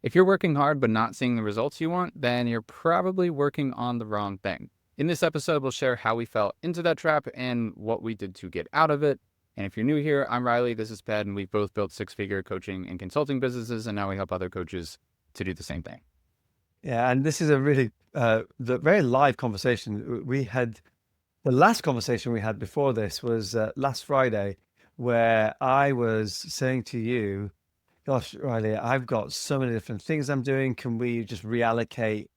If you're working hard but not seeing the results you want, then you're probably working on the wrong thing. In this episode, we'll share how we fell into that trap and what we did to get out of it. And if you're new here, I'm Riley, this is Ped, and we've both built six-figure coaching and consulting businesses, and now we help other coaches to do the same thing. Yeah, and this is a really very live conversation. We had the last conversation we had before this was last Friday, where I was saying to you, "Gosh, Riley, I've got so many different things I'm doing. Can we just reallocate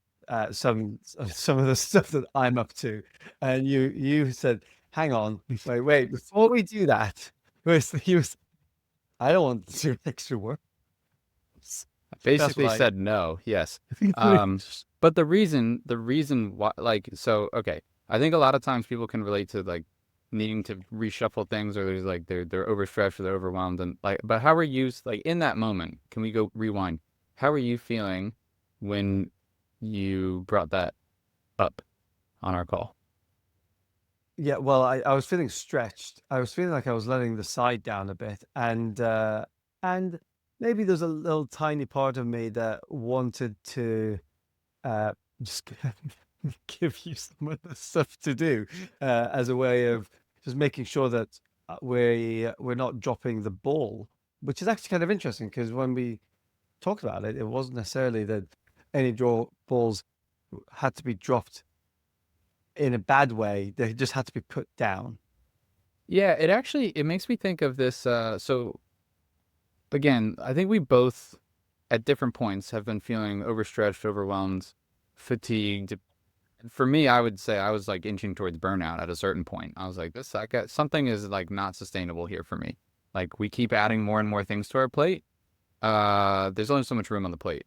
some of the stuff that I'm up to?" And you said, "Hang on, wait, before we do that, I don't want to do extra work." I That's basically what said no, yes. I. But the reason why, okay, I think a lot of times people can relate to like needing to reshuffle things, or there's like they're overstretched or they're overwhelmed, and like, but how are you like in that moment? Can we go rewind? How are you feeling when you brought that up on our call? Yeah, well, I was feeling stretched. I was feeling like I was letting the side down a bit, and maybe there's a little tiny part of me that wanted to uh, just give you some of the stuff to do as a way of just making sure that we're not dropping the ball, which is actually kind of interesting because when we talked about it, it wasn't necessarily that any draw balls had to be dropped in a bad way. They just had to be put down. Yeah, it makes me think of this. So again, I think we both at different points have been feeling overstretched, overwhelmed, fatigued. For me, I would say I was like inching towards burnout at a certain point. I was like, something is like not sustainable here for me. Like we keep adding more and more things to our plate. There's only so much room on the plate.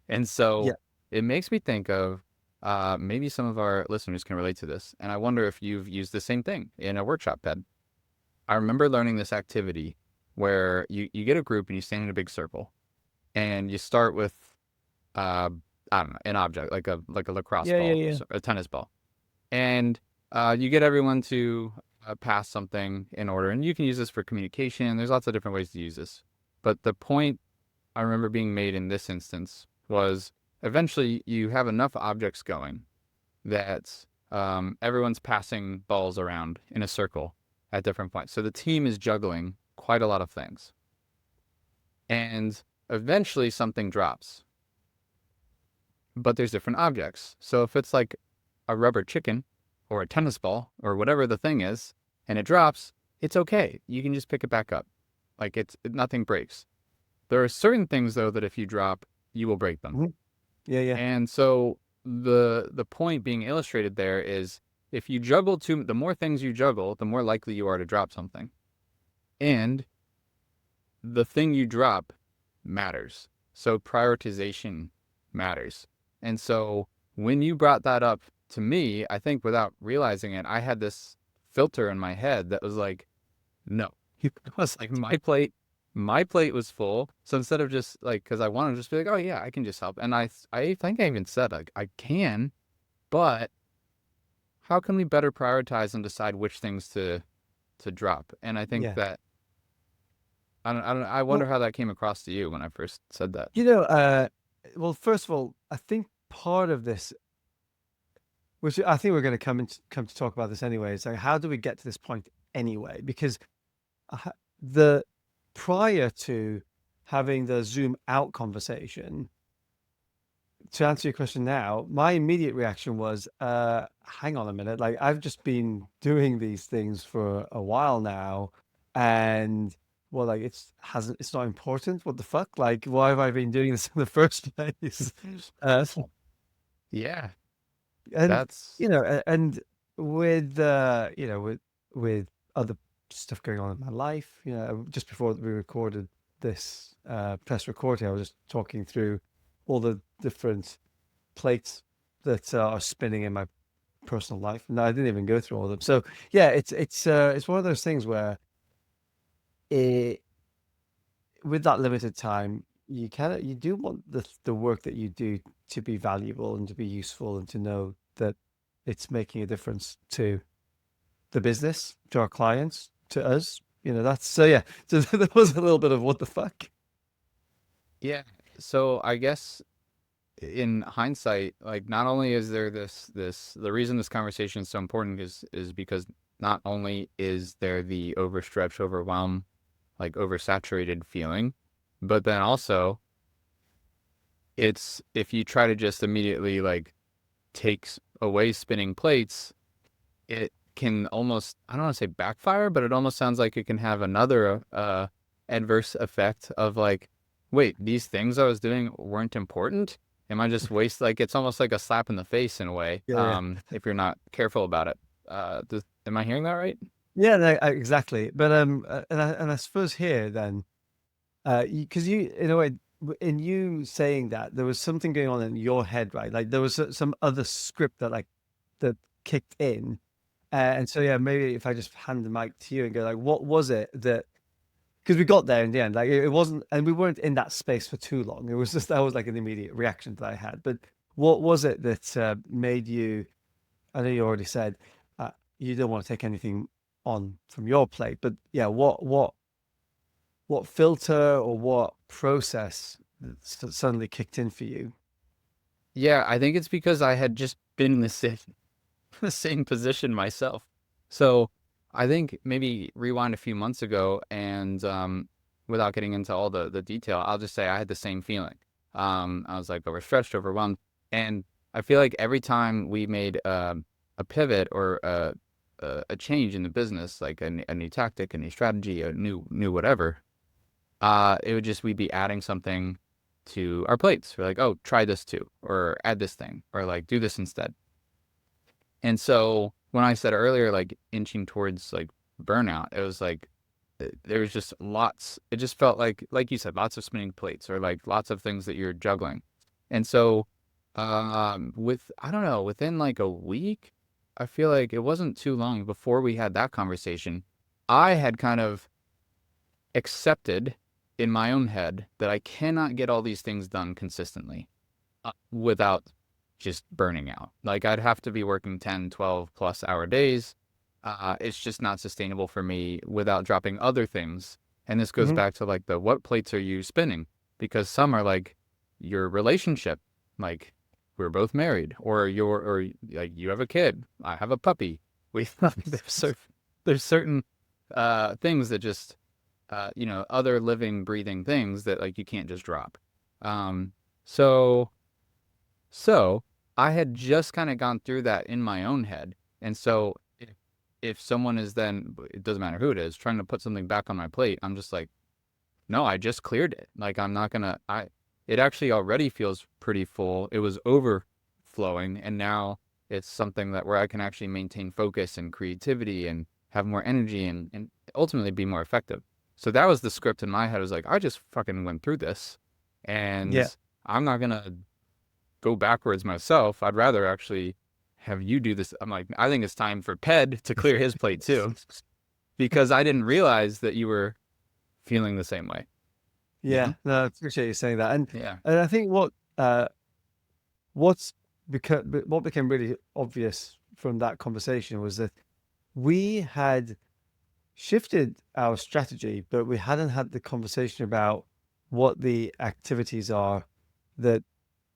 And Yeah. so it makes me think of maybe some of our listeners can relate to this. And I wonder if you've used the same thing in a workshop, Ped. I remember learning this activity where you get a group and you stand in a big circle and you start with uh, I don't know, an object like a lacrosse Yeah, yeah, ball, yeah. so a tennis ball, and you get everyone to pass something in order. And you can use this for communication. There's lots of different ways to use this. But the point I remember being made in this instance was eventually you have enough objects going that everyone's passing balls around in a circle at different points. So the team is juggling quite a lot of things. And eventually something drops, but there's different objects. So if it's like a rubber chicken or a tennis ball or whatever the thing is, and it drops, it's okay. You can just pick it back up. Like nothing breaks. There are certain things though that if you drop, you will break them. Mhm. Yeah, yeah. And so the point being illustrated there is if you juggle the more things you juggle, the more likely you are to drop something. And the thing you drop matters. So prioritization matters. And so when you brought that up to me, I think without realizing it, I had this filter in my head that was like, no. It was like my plate was full. So instead of just like, because I wanted to just be like, oh yeah, I can just help. And I think I even said like I can, but how can we better prioritize and decide which things to drop? And I think Yeah. that I wonder Well, how that came across to you when I first said that. you know, well, first of all, I think part of this, which I think we're going to come to talk about this anyway, is like how do we get to this point anyway? Because the prior to having the zoom out conversation, to answer your question now, my immediate reaction was, hang on a minute, like I've just been doing these things for a while now, and well, like it's not important. What the fuck? Like, why have I been doing this in the first place? Uh, Yeah, and that's and with with other stuff going on in my life, just before we recorded this press recording, I was just talking through all the different plates that are spinning in my personal life. No, I didn't even go through all of them. So yeah, it's one of those things where it, with that limited time, you do want the work that you do to be valuable and to be useful and to know that it's making a difference to the business, to our clients, to us. That's so yeah. So there was a little bit of what the fuck. yeah. So I guess in hindsight, like not only is there the reason this conversation is so important is because not only is there the overstretched, overwhelmed, like oversaturated feeling, but then also it's if you try to just immediately like takes away spinning plates, it can almost, I don't want to say backfire, but it almost sounds like it can have another adverse effect of like, wait, these things I was doing weren't important? Am I just waste like it's almost like a slap in the face in a way, Yeah, yeah. if you're not careful about it. Am I hearing that right? Yeah, no, exactly. But and I suppose here then, because you, in a way, in you saying that, there was something going on in your head, right? Like there was some other script that kicked in, and so yeah, maybe if I just hand the mic to you and go like, what was it that? Because we got there in the end, like it wasn't, and we weren't in that space for too long. It was just that was like an immediate reaction that I had. But what was it that made you? I know you already said you don't want to take anything on from your plate, but yeah, what filter or what process suddenly kicked in for you? Yeah, I think it's because I had just been in the same position myself. So I think maybe rewind a few months ago and without getting into all the detail, I'll just say I had the same feeling. I was like overstretched, overwhelmed. And I feel like every time we made a pivot or a change in the business, like a new tactic, a new strategy, a new whatever, it would just we'd be adding something to our plates. We're like, oh, try this too, or add this thing, or like do this instead. And so when I said earlier, like inching towards like burnout, it was like there was just lots. It just felt like you said, lots of spinning plates or like lots of things that you're juggling. And so, with I don't know, within like a week, I feel like it wasn't too long before we had that conversation. I had kind of accepted in my own head that I cannot get all these things done consistently without just burning out. Like I'd have to be working 10, 12 plus hour days. It's just not sustainable for me without dropping other things. And this goes Hmm. back to like the what plates are you spinning? Because some are like your relationship, like we're both married, or like you have a kid, I have a puppy. We there's certain things that just other living, breathing things that like you can't just drop. Um, so so I had just kind of gone through that in my own head. And so if someone is then, it doesn't matter who it is, trying to put something back on my plate, I'm just like, no, I just cleared it. Like I'm not gonna, it actually already feels pretty full. It was overflowing. And now it's something that where I can actually maintain focus and creativity and have more energy and ultimately be more effective. So that was the script in my head. I was like, I just fucking went through this and Yeah, I'm not gonna go backwards myself. I'd rather actually have you do this. I'm like, I think it's time for Ped to clear his plate too, because I didn't realize that you were feeling the same way. You yeah. know? No, I appreciate you saying that, Yeah. and I think what's what became really obvious from that conversation was that we had shifted our strategy, but we hadn't had the conversation about what the activities are that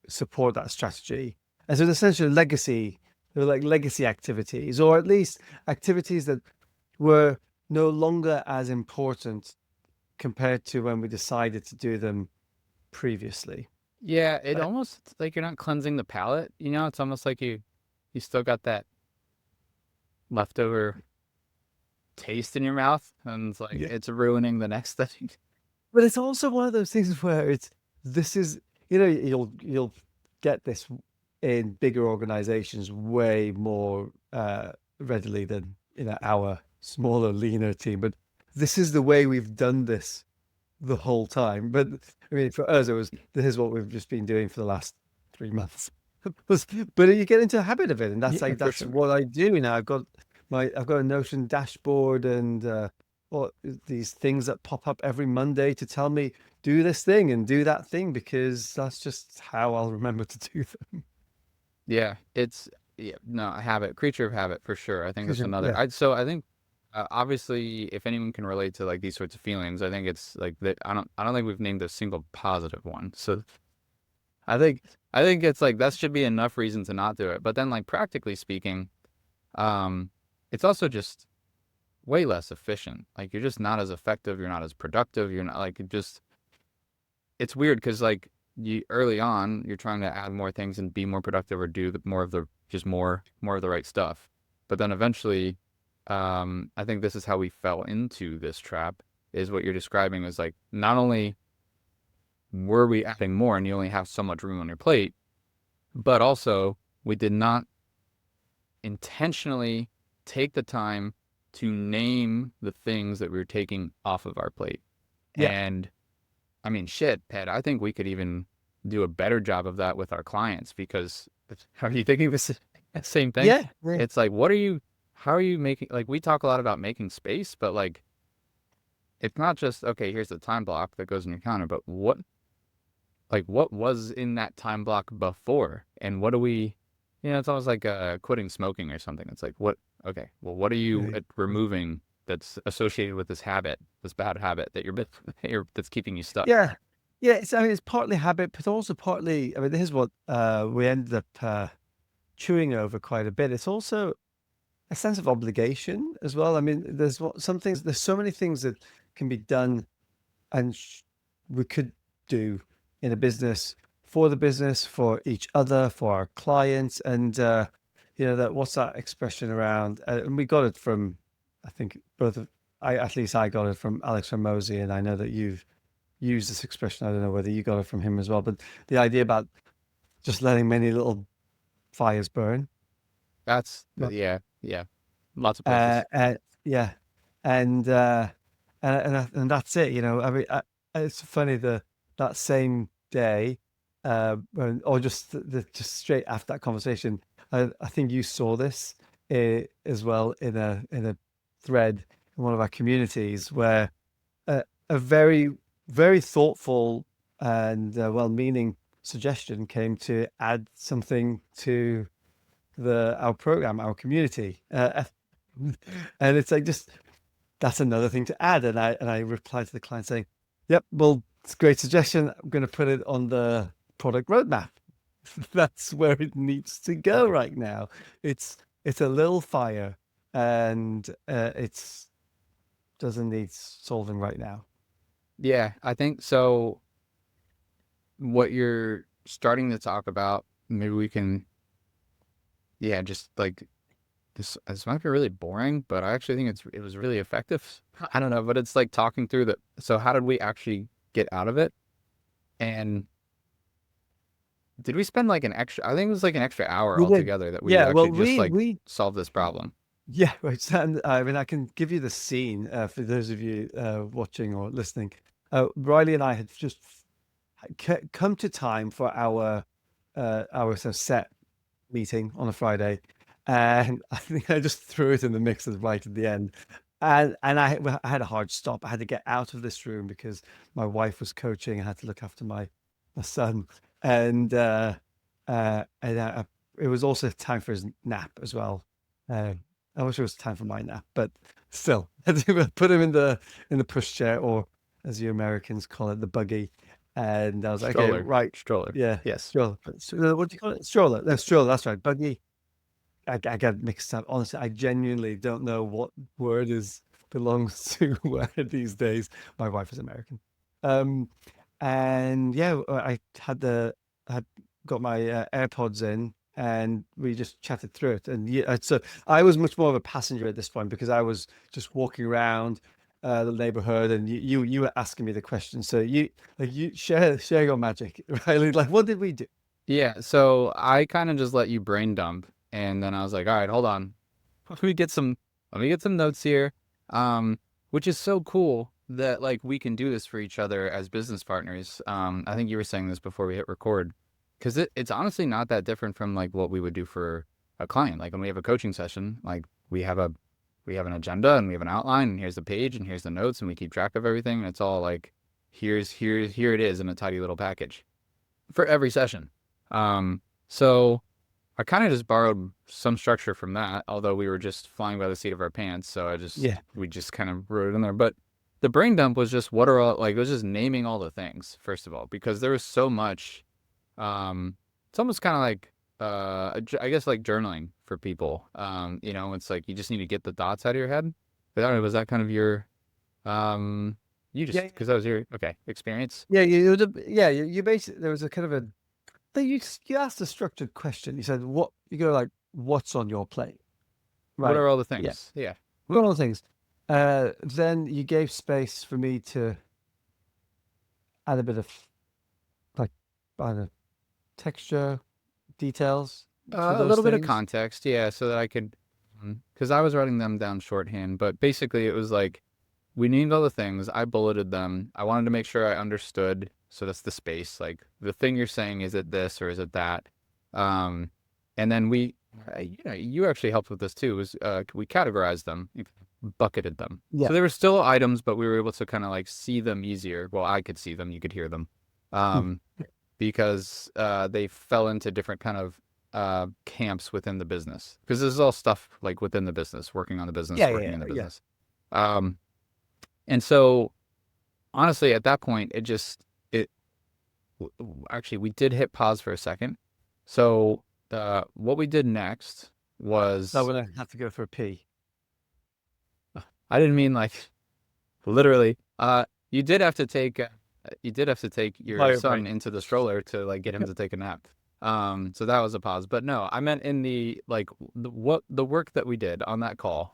support that strategy. And so, essentially, they were like legacy activities, or at least activities that were no longer as important compared to when we decided to do them previously. Yeah, it Uh, almost it's like you're not cleansing the palate, It's almost like you still got that leftover taste in your mouth and it's like Yeah. it's ruining the next thing. But it's also one of those things where this is, you'll get this in bigger organizations way more readily than our smaller, leaner team. But this is the way we've done this the whole time. But I mean, for us, it was this is what we've just been doing for the last 3 months. But you get into a habit of it, and Yeah, for that's sure. what I do now. I've got a Notion dashboard and what these things that pop up every Monday to tell me do this thing and do that thing because that's just how I'll remember to do them. Yeah, it's yeah, no, a habit, creature of habit for sure. I think that's another. Yeah. I so I think obviously, if anyone can relate to like these sorts of feelings, I think it's like that. I don't think we've named a single positive one. So I think, I think it's like that should be enough reason to not do it. But then, like practically speaking, um, it's also just way less efficient. Like you're just not as effective. You're not as productive. You're not like it just. It's weird because like you early on, you're trying to add more things and be more productive or do more of the just more of the right stuff. But then eventually, I think this is how we fell into this trap. Is what you're describing is like not only were we adding more and you only have so much room on your plate, but also we did not intentionally take the time to name the things that we were taking off of our plate. Yeah. And I mean, shit, Pat, I think we could even do a better job of that with our clients because are you thinking this same thing? Yeah. Yeah. It's like, how are you making, like, we talk a lot about making space, but like, it's not just, okay, here's the time block that goes in your counter, but what was in that time block before? And what do we, it's almost like quitting smoking or something. It's like, okay, well, what are you Really. removing that's associated with this habit, this bad habit that that's keeping you stuck? Yeah. Yeah. I mean, it's partly habit, but also partly, I mean, this is what we ended up chewing over quite a bit. It's also a sense of obligation as well. I mean, some things, there's so many things that can be done and we could do in a business for the business, for each other, for our clients. And, that what's that expression around? And we got it from, I think, at least I got it from Alex Ramosi, and I know that you've used this expression. I don't know whether you got it from him as well, but the idea about just letting many little fires burn. Yeah, yeah, lots of Uh, places. uh, yeah, and uh, and that's it. I mean, it's funny that same day, or just just straight after that conversation, I think you saw this as well in a thread in one of our communities where a very very thoughtful and well-meaning suggestion came to add something to the our program, our community. And it's like just that's another thing to add. And I replied to the client saying, "Yep, well, it's a great suggestion. I'm going to put it on the product roadmap. That's where it needs to go right now. It's a little fire, and it's doesn't need solving right now." Yeah, I think so. What you're starting to talk about, maybe we can, yeah, just like this might be really boring, but I actually think it was really effective. I don't know, but it's like talking through the so how did we actually get out of it? And did we spend like an extra I think it was like an extra hour We did. altogether that we Yeah. Well, actually just like we solved this problem. yeah. Right. And I mean, I can give you the scene for those of you watching or listening. Riley and I had just come to time for our sort of set meeting on a Friday, and I think I just threw it in the mix right at the end. And I had a hard stop. I had to get out of this room because my wife was coaching. I had to look after my son, and it was also time for his nap as well. Uh, I wish it was time for my nap, but still, I had to put him in the pushchair, or as you Americans call it, the buggy. And I was like, okay, Stroller. right, Stroller. yeah, Yes. stroller. What do you call it? Stroller. No, stroller. That's right. Buggy. I got mixed up. Honestly, I genuinely don't know what word is belongs to where these days. My wife is American. Um, and yeah, I had got my AirPods in, and we just chatted through it. And yeah, so I was much more of a passenger at this point because I was just walking around the neighborhood, and you were asking me the question. So you share your magic, right? Like, what did we do? Yeah, so I kind of just let you brain dump and then I was like, all right, hold on. Let me get some let me get some notes here. Um, which is so cool that like we can do this for each other as business partners. I think you were saying this before we hit record. Because it's honestly not that different from like what we would do for a client. Like when we have a coaching session, like we have an agenda and we have an outline and here's the page and here's the notes and we keep track of everything. And it's all like here it is in a tidy little package for every session. So I kind of just borrowed some structure from that, although we were just flying by the seat of our pants. So Yeah. we just kind of wrote it in there. But the brain dump was just what are all, like, it was just naming all the things, first of all, because there was so much. It's almost kind of like, I guess like journaling for people. It's like you just need to get the thoughts out of your head. But I don't know, was that kind of your, you just, Yeah. because that was your, okay, experience? Yeah. You basically, there was a kind of a, you asked a structured question. You said, what, you go like, what's on your plate? What Right. are all the Yeah. things? Yeah. One of the things. Then you gave space for me to add a bit of like, I don't know, texture, details to A those little bit of things. context, yeah, so that I could, because I was writing them down shorthand, but basically it was like we named all the things. I bulleted them. I wanted to make sure I understood. So that's the space. Like the thing you're saying, is it this or is it that? Um, and then you actually helped with this too. Was we categorized them, bucketed them. Yeah. So they were still items, but we were able to kind of like see them easier. Well, I could see them. You could hear them. Hmm. Um, because they fell into different kind of camps within the business. Because this is all stuff like within the business, working on the business, Yeah. working Yeah. in the Yeah. business. Um, and so honestly, at that point, it actually, we did hit pause for a second. So what we did next So was, when I have to go for a pee. I didn't mean like literally. You did have to take your Bio son break. into the stroller to like get him to take a nap. So that was a pause. But no, I meant in the like the work that we did on that call.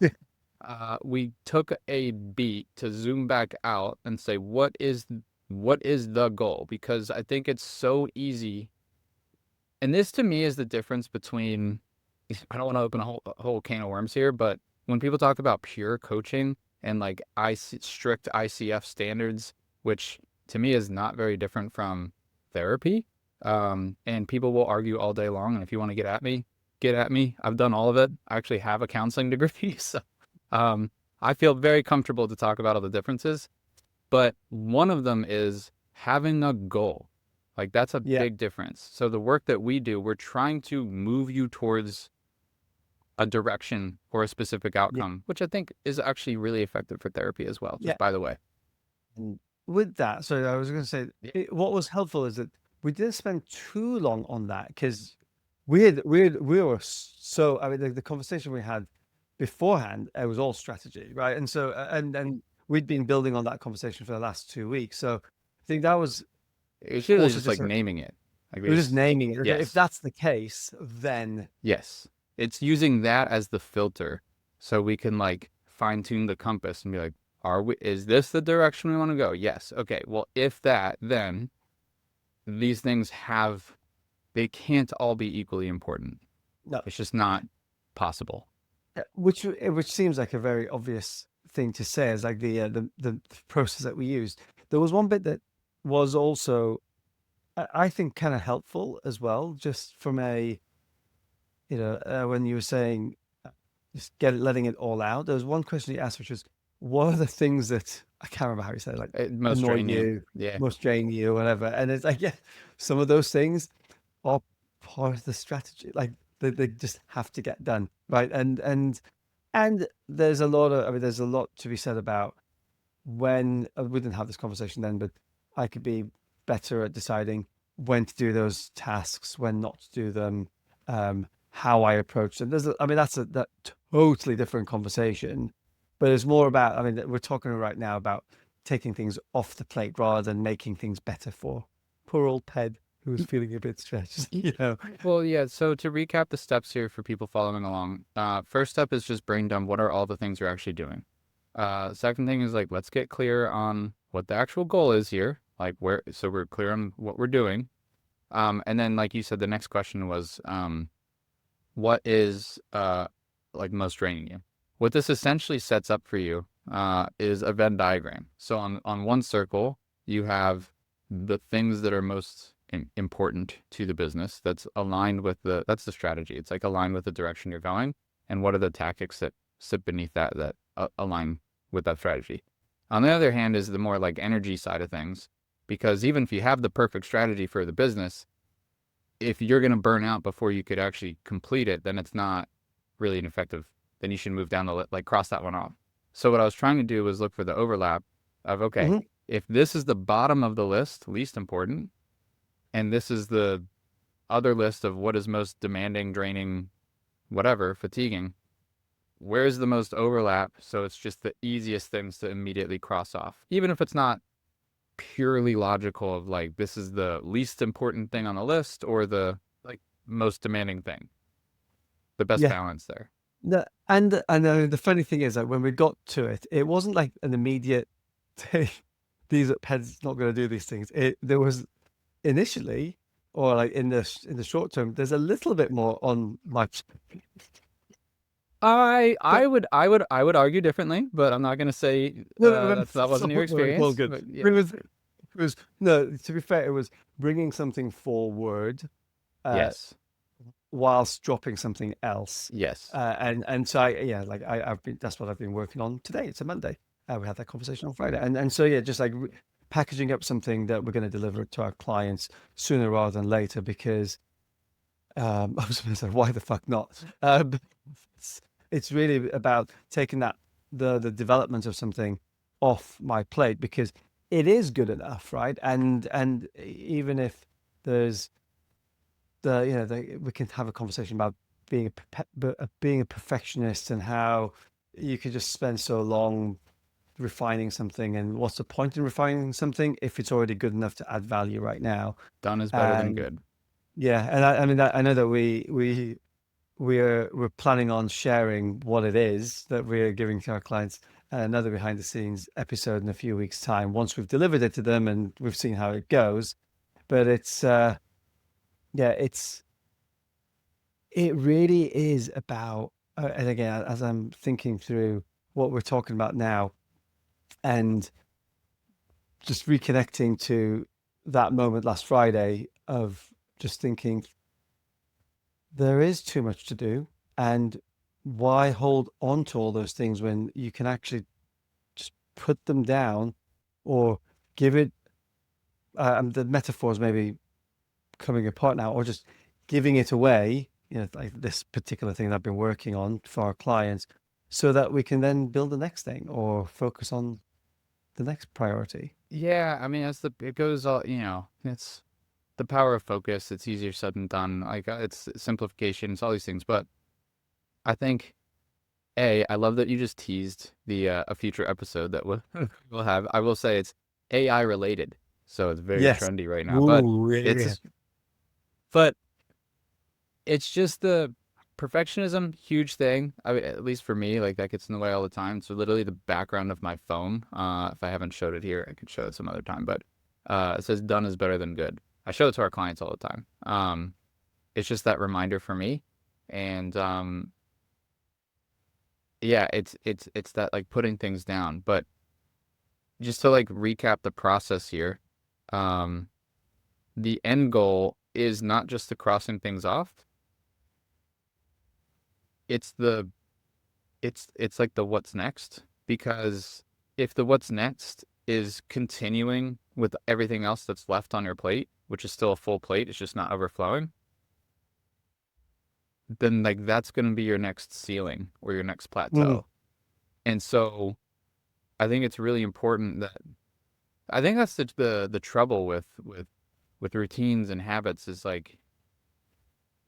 We took a beat to zoom back out and say what is the goal? Because I think it's so easy. And this to me is the difference between, I don't want to open a whole can of worms here, but when people talk about pure coaching and like strict ICF standards, which to me is not very different from therapy, and people will argue all day long. And if you want to get at me, get at me. I've done all of it. I actually have a counseling degree, so um, I feel very comfortable to talk about all the differences. But one of them is having a goal. Like that's a Yeah. big difference. So the work that we do, we're trying to move you towards a direction or a specific Yeah. outcome, which I think is actually really effective for therapy as well, Yeah. just by the way. And with that, so I was going to say, Yeah. what was helpful is that we didn't spend too long on that because we were so, I mean, the conversation we had beforehand, it was all strategy, right? And so, and we'd been building on that conversation for the last 2 weeks. So I think that was It's really also just just, like naming it. Like we're just naming it. Okay. If yes, that's the case, then yes. It's using that as the filter so we can like fine tune the compass and be like, is this the direction we want to go? Yes. Okay. Well, if that, then these things they can't all be equally important. no, It's just not possible. which seems like a very obvious thing to say is like the process that we used. There was one bit that was also I think kind of helpful as well, just from a when you were saying just letting it all out. There was one question you asked, which was, "What are the things that I can't remember how you said it, like It most annoy drain you. you, Yeah. most drain you, or whatever?" And it's like, yeah, some of those things are part of the strategy. Like they just have to get done, right? And there's a lot of, I mean, there's a lot to be said about when we didn't have this conversation then, but I could be better at deciding when to do those tasks, when not to do them, how I approach them. I mean, that's that totally different conversation, but it's more about, I mean, we're talking right now about taking things off the plate rather than making things better for poor old Ped who's feeling a bit stressed, Well, yeah. So to recap the steps here for people following along, first step is just brain dump. What are all the things you're actually doing? Second thing is like, let's get clear on what the actual goal is here. Like so we're clear on what we're doing. And then like you said, the next question was, what is like most draining you? What this essentially sets up for you is a Venn diagram. So on one circle, you have the things that are most important to the business. That's aligned with that's the strategy. It's like aligned with the direction you're going, and what are the tactics that sit beneath that align with that strategy. On the other hand, is the more like energy side of things, because even if you have the perfect strategy for the business, if you're going to burn out before you could actually complete it, then it's not really an effective. Then you should move down the like cross that one off. So what I was trying to do was look for the overlap of, okay, Hmm. if this is the bottom of the list, least important, and this is the other list of what is most demanding, draining, whatever, fatiguing, where's the most overlap? So it's just the easiest things to immediately cross off, even if it's not purely logical of like, this is the least important thing on the list or the like most demanding thing. The best Yeah. balance there. No, and the funny thing is that when we got to it, it wasn't like an immediate thing. These pets not going to do these things. There was initially, or like in the short term, there's a little bit more on my. I But I would I would I would argue differently, but I'm not gonna say no, no, that wasn't your no, it's all experience. good. But yeah, It was no. To be fair, it was bringing something forward, uh, yes, whilst dropping something else. yes, And so yeah, like I've been that's what I've been working on today. It's a Monday. We had that conversation on Friday, and so yeah, just like packaging up something that we're going to deliver to our clients sooner rather than later. Because I was going to say, why the fuck not? It's, it's really about taking that the development of something off my plate because it is good enough, right? And even if there's we can have a conversation about being a perfectionist and how you could just spend so long refining something, and what's the point in refining something if it's already good enough to add value right now? done is better than And good. yeah, and I mean, I know that we're planning on sharing what it is that we're giving to our clients, another behind the scenes episode in a few weeks' time once we've delivered it to them and we've seen how it goes. But yeah, it really is about, and again, as I'm thinking through what we're talking about now and just reconnecting to that moment last Friday of just thinking there is too much to do. And why hold on to all those things when you can actually just put them down or give it, the metaphors maybe coming apart now, or just giving it away, like this particular thing that I've been working on for our clients, so that we can then build the next thing or focus on the next priority. Yeah, I mean, it goes all, it's the power of focus. It's easier said than done. Like it's simplification. It's all these things. But I think I love that you just teased the a future episode that we'll have. I will say it's AI related, so it's very Yes. trendy right now. But Ooh, yeah. it's but it's just the perfectionism, huge thing. At least for me, like that gets in the way all the time. So literally the background of my phone. If I haven't showed it here, I could show it some other time. But it says "done is better than good." I show it to our clients all the time. It's just that reminder for me, and yeah, it's that like putting things down. But just to like recap the process here, um, the end goal is not just the crossing things off. It's the it's like the what's next, because if the what's next is continuing with everything else that's left on your plate, which is still a full plate, it's just not overflowing, then like that's going to be your next ceiling or your next Mm, plateau. And so I think it's really important that I think that's the trouble with routines and habits is like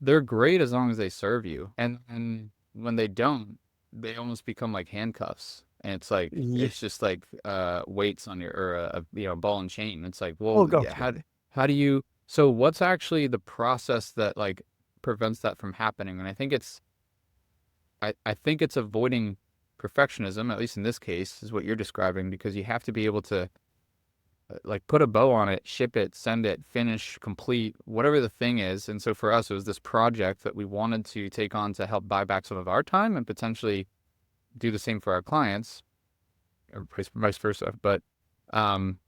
they're great as long as they serve you. And when they don't, they almost become like handcuffs. And it's like yeah. it's just like weights on your or ball and chain. It's like, Oh well, God. yeah, how do you so what's actually the process that like prevents that from happening? And I think it's avoiding perfectionism, at least in this case, is what you're describing, because you have to be able to like put a bow on it, ship it, send it, finish, complete, whatever the thing is. And so for us, it was this project that we wanted to take on to help buy back some of our time and potentially do the same for our clients, or vice versa. But um,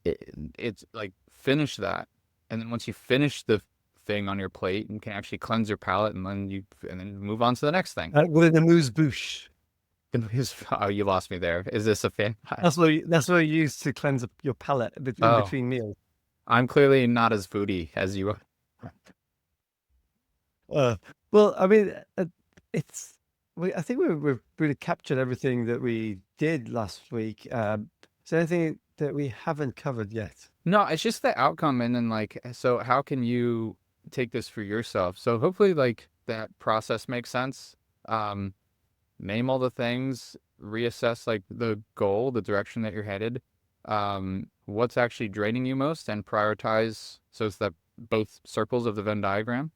it's like finish that, and then once you finish the thing on your plate, you can actually cleanse your palate, and then move on to the next thing. With the amuse bouche. Oh, you lost me there. Is this a fan? That's what you use to cleanse up your palate in Oh, between meals. I'm clearly not as foodie as you are. Uh, well, I mean, it's I think we've really captured everything that we did last week. Is there anything that we haven't covered yet? No, it's just the outcome, and then like, so how can you take this for yourself? So hopefully, like that process makes sense. Um, Name all the things, reassess like the goal, the direction that you're headed, what's actually draining you most, and prioritize. So it's that both circles of the Venn diagram,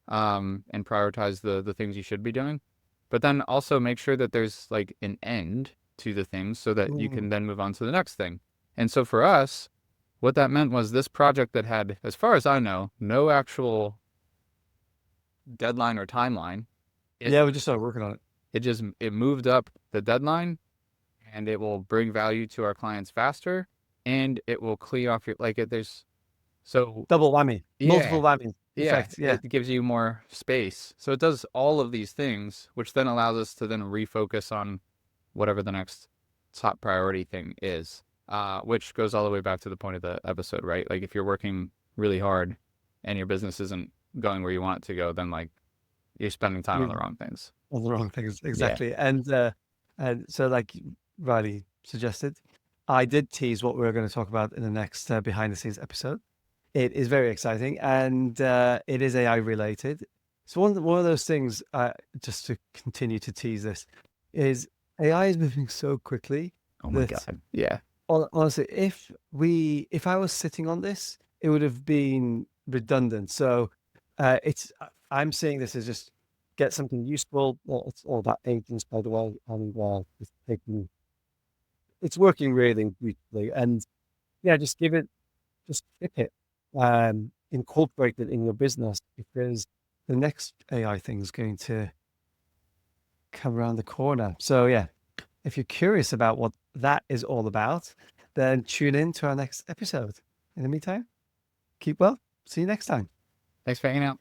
and prioritize the things you should be doing. But then also make sure that there's like an end to the things so that you can Mm. then move on to the next thing. And so for us, what that meant was this project that had, as far as I know, no actual deadline or timeline. It Yeah, we just started working on it. it moved up the deadline, and it will bring value to our clients faster, and it will clear off your like it there's so Double whammy, yeah. multiple whammy Yeah, effect. Yeah. it gives you more space. So it does all of these things, which then allows us to then refocus on whatever the next top priority thing is. Which goes all the way back to the point of the episode, right? Like if you're working really hard and your business isn't going where you want it to go, then like you're spending time on the You wrong things. all the wrong things. Yeah. Exactly. And so like Riley suggested, I did tease what we were going to talk about in the next behind the scenes episode. It is very exciting, and it is AI related. So one of those things, just to continue to tease this, is AI is moving so quickly Oh my that God. Yeah. honestly, if I was sitting on this, it would have been redundant. So it's I'm saying this as just get something useful. Well, it's all about agents, by the way, and it's working really beautifully. And yeah, just give it, just tip it, incorporate it in your business because the next AI thing is going to come around the corner. So yeah, if you're curious about what that is all about, then tune in to our next episode. In the meantime, keep well. See you next time. Thanks for hanging out.